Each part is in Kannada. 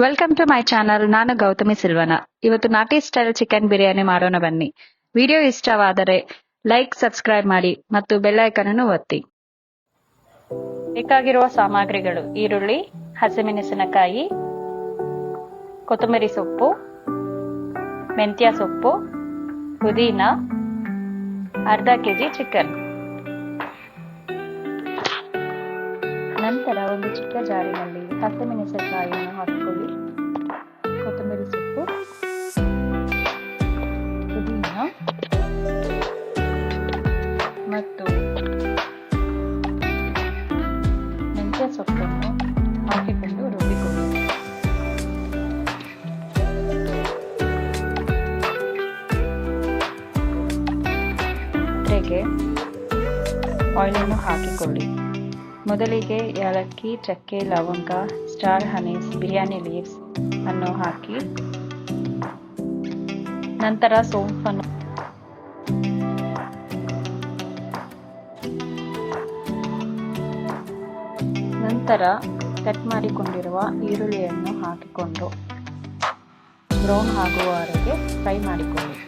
Welcome to my channel. ನಾನು ಗೌತಮಿ ಸಿಲ್ವನ. ಇವತ್ತು ನಾಟಿ ಸ್ಟೈಲ್ ಚಿಕನ್ ಬಿರಿಯಾನಿ ಮಾಡೋಣ ಬನ್ನಿ. ವಿಡಿಯೋ ಇಷ್ಟವಾದರೆ ಲೈಕ್, ಸಬ್ಸ್ಕ್ರೈಬ್ ಮಾಡಿ ಮತ್ತು ಬೆಲ್ ಐಕಾನ್ ಅನ್ನು ಒತ್ತಿ. ಬೇಕಾಗಿರುವ ಸಾಮಗ್ರಿಗಳು: ಈರುಳ್ಳಿ, ಹಸಿಮೆಣಸಿನಕಾಯಿ, ಕೊತ್ತಂಬರಿ ಸೊಪ್ಪು, ಮೆಂತ್ಯ ಸೊಪ್ಪು, ಪುದೀನ, ಅರ್ಧ ಕೆಜಿ ಚಿಕನ್. ನಂತರ ಒಂದು ಚಿಕ್ಕ ಜಾರಿನಲ್ಲಿ ಹಸಿಮೆಣಸಿನಕಾಯಿಯನ್ನು ಹಾಕಿಕೊಳ್ಳಿ, ಕೊತ್ತಂಬರಿ ಸೊಪ್ಪು, ಪುದೀನ ಮತ್ತು ಮೆಂತ್ಯ ಸೊಪ್ಪನ್ನು ಹಾಕಿಕೊಂಡು ರುಬ್ಬಿಕೊಳ್ಳಿ. ಪಾತ್ರೆಗೆ ಆಯಿಲನ್ನು ಹಾಕಿಕೊಳ್ಳಿ. ಮೊದಲಿಗೆ ಏಲಕ್ಕಿ, ಚಕ್ಕೆ, ಲವಂಗ, ಸ್ಟಾರ್ ಹನೀಸ್, ಬಿರಿಯಾನಿ ಲೀವ್ಸ್ ಅನ್ನು ಹಾಕಿ, ನಂತರ ಸೋಂಪನ್ನು, ನಂತರ ಕಟ್ ಮಾಡಿಕೊಂಡಿರುವ ಈರುಳ್ಳಿಯನ್ನು ಹಾಕಿಕೊಂಡು ಬ್ರೌನ್ ಆಗುವವರೆಗೆ ಫ್ರೈ ಮಾಡಿಕೊಳ್ಳಿ.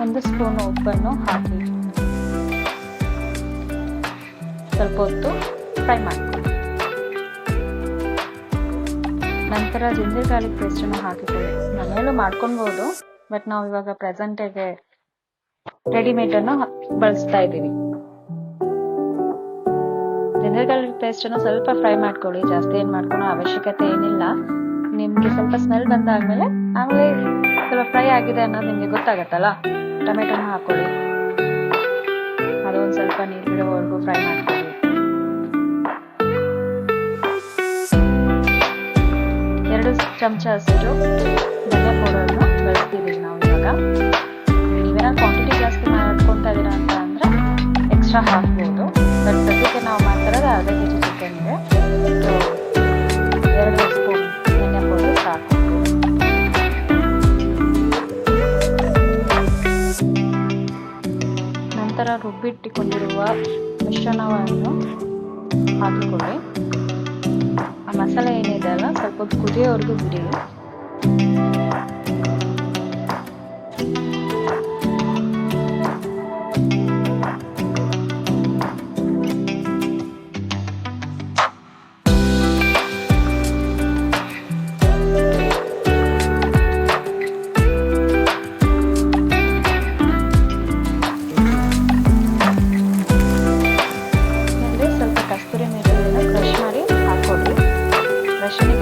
ಒಂದು ಸ್ಪೂನ್ ಉಪ್ಪನ್ನು ಹಾಕಿ ಸ್ವಲ್ಪ ಹೊತ್ತು ಫ್ರೈ ಮಾಡಿಕೊಳ್ಳಿ. ನಂತರ ಜಿಂಜರ್ ಗಾರ್ಲಿಕ್ ಪೇಸ್ಟನ್ನು ಹಾಕಿಕೊಳ್ಳಿ. ಮನೆಯಲ್ಲೂ ಮಾಡ್ಕೊಳ್ಬೋದು, ಬಟ್ ನಾವು ಇವಾಗ ಪ್ರೆಸೆಂಟಿಗೆ ರೆಡಿಮೇಡನ್ನು ಬಳಸ್ತಾ ಇದ್ದೀವಿ. ಜಿಂಜರ್ ಗಾರ್ಲಿಕ್ ಪೇಸ್ಟನ್ನು ಸ್ವಲ್ಪ ಫ್ರೈ ಮಾಡ್ಕೊಳ್ಳಿ. ಜಾಸ್ತಿ ಏನು ಮಾಡ್ಕೊಳ್ಳೋ ಅವಶ್ಯಕತೆ ಏನಿಲ್ಲ. ನಿಮಗೆ ಸ್ವಲ್ಪ ಸ್ಮೆಲ್ ಬಂದಾದ್ಮೇಲೆ ಆಮೇಲೆ ಸ್ವಲ್ಪ ಫ್ರೈ ಆಗಿದೆ ಅನ್ನೋದು ನಿಮಗೆ ಗೊತ್ತಾಗತ್ತಲ್ಲ, ಟೊಮೆಟೊನ ಹಾಕೊಳ್ಳಿ. ಅದೊಂದು ಸ್ವಲ್ಪ ನೀರು ಬಿಡೋವರೆಗೂ ಫ್ರೈ ಮಾಡ್ಕೊಳ್ಳಿ. ಎರಡು ಚಮಚ ಅಷ್ಟು ಧನಿಯಾ ಪೌಡರ್ನ ಬಳಸ್ತಿದ್ದೀವಿ ನಾವು ಇವಾಗ. ನೀವೇನ ಕ್ವಾಂಟಿಟಿ ಜಾಸ್ತಿ ಮಾಡ್ಕೊತಾ ಇದ್ದೀರಾ ಅಂತ ಅಂದರೆ ಎಕ್ಸ್ಟ್ರಾ ಹಾಕ್ಬೋದು, ಬಟ್ ಸದ್ಯಕ್ಕೆ ನಾವು ಮಾಡ್ತಿರೋದು ಅರ್ಧ ಕೆಜಿ ಚಿಕನ್ಗೆ, ಸೊ 2 ಸ್ಪೂನ್ ಧನಿಯಾ ಪೌಡರ್ ಸಾಕು. ನಂತರ ರುಬ್ಬಿಟ್ಟುಕೊಂಡಿರುವ ಮಿಶ್ರಣವನ್ನು ಹಾಕಿಕೊಳ್ಳಿ. ಆ ಮಸಾಲೆ ಏನಿದೆ ಅಲ್ಲ, ಸ್ವಲ್ಪ ಕುದಿಯೋವರೆಗೂ ಬಿಡಿ.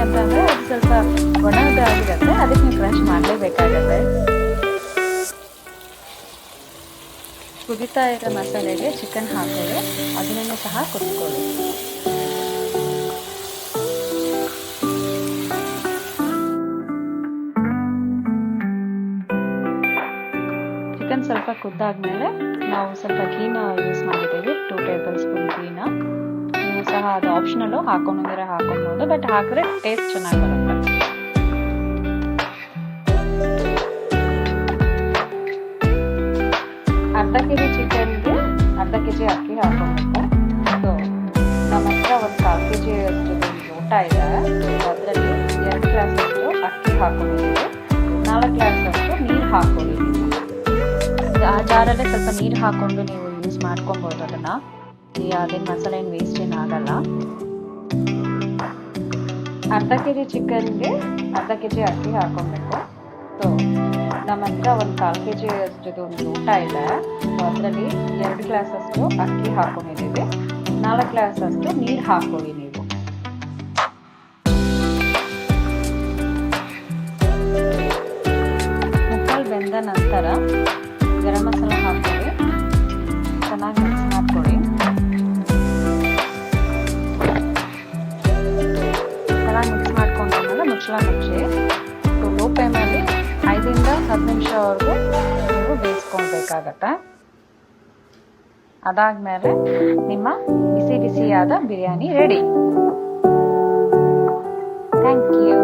ಅಂತಂದ್ರೆ ಅದು ಸ್ವಲ್ಪ ಒಣಗಿರುತ್ತೆ, ಅದಕ್ಕೆ ನೀವು ಕ್ರಶ್ ಮಾಡಲೇಬೇಕಾಗತ್ತೆ. ಕುದಿತಾ ಇರೋ ಮಸಾಲೆಗೆ ಚಿಕನ್ ಹಾಕೊಳ್ಳಿ, ಅದನ್ನು ಸಹ ಕುದಿಕೊಳ್ಳಿ. ಚಿಕನ್ ಸ್ವಲ್ಪ ಕುದ್ದಾದ್ಮೇಲೆ ನಾವು ಸ್ವಲ್ಪ ಗೀನ ಯೂಸ್ ಮಾಡಿದ್ದೀವಿ, 2 ಟೇಬಲ್ ಸ್ಪೂನ್ ಗೀನ. ನೀವು ಸಹ ಅದು ಆಪ್ಷನಲ್ಲು, ಹಾಕೊಂಡಿದ್ರೆ ಹಾಕೊಬೋದು, ಬಟ್ ಹಾಕಿದ್ರೆ ಟೇಸ್ಟ್ ಚೆನ್ನಾಗಿ ಬರುತ್ತೆ. ಅರ್ಧ ಕೆಜಿ ಚಿಕನ್ಗೆ ಅರ್ಧ ಕೆಜಿ ಅಕ್ಕಿ ಹಾಕೊಬೇಕು. ಸೊ ನಮ್ಮ ಹತ್ರ ಒಂದು 1/4 ಕೆಜಿ ಅಷ್ಟು ಊಟ ಇದೆ, ಅದರಲ್ಲಿ 2 ಗ್ಲಾಸ್ ಅಷ್ಟು ಅಕ್ಕಿ ಹಾಕೊಂಡಿದ್ದೀವಿ, 4 ಗ್ಲಾಸ್ ಅಷ್ಟು ನೀರು ಹಾಕೊಳ್ಳಿ. ಆ ಜಾರಲ್ಲೇ ಸ್ವಲ್ಪ ನೀರು ಹಾಕೊಂಡು ನೀವು ಯೂಸ್ ಮಾಡ್ಕೊಬೋದು ಅದನ್ನು. ಅದೇನು ಮಸಾಲೆ ಏನು ವೇಸ್ಟ್ ಏನು ಆಗಲ್ಲ. ಅರ್ಧ ಕೆಜಿ ಚಿಕನ್ಗೆ ಅರ್ಧ ಕೆಜಿ ಅಕ್ಕಿ ಹಾಕೊಬೇಕು. ಸೊ ನಮ್ಮ ಹತ್ರ ಒಂದು 1/4 ಕೆಜಿ ಅಷ್ಟು ಒಂದು ಊಟ ಇದೆ, ಸೊ ಅದರಲ್ಲಿ 2 ಗ್ಲಾಸ್ ಅಷ್ಟು ಅಕ್ಕಿ ಹಾಕೊಂಡಿದ್ದೀವಿ, 4 ಗ್ಲಾಸ್ ಅಷ್ಟು ನೀರು ಹಾಕೊಳ್ಳಿ. ನೀವು ಮುಕ್ಕಾಲು ಬೆಂದ ನಂತರ ಗರಂ ಮಸಾಲ ಹಾಕೊಳ್ಳಿ, ಚೆನ್ನಾಗಿ ಮಿಕ್ಸ್ ಮಾಡ್ಕೊಳ್ಳಿ. ಚೆನ್ನಾಗಿ ಮಿಕ್ಸ್ ಮಾಡ್ಕೊಂಡಾದ್ಮೇಲೆ ಮುಚ್ಚಳ ಮುಚ್ಚಿ ಲೋ ಫ್ಲೇಮಲ್ಲಿ 5 ರಿಂದ 10 ನಿಮಿಷವರೆಗೂ ನೀವು ಬೇಯಿಸ್ಕೊಳ್ಬೇಕಾಗತ್ತೆ. ಅದಾದ್ಮೇಲೆ ನಿಮ್ಮ ಬಿಸಿ ಬಿಸಿಯಾದ ಬಿರಿಯಾನಿ ರೆಡಿ. Thank you.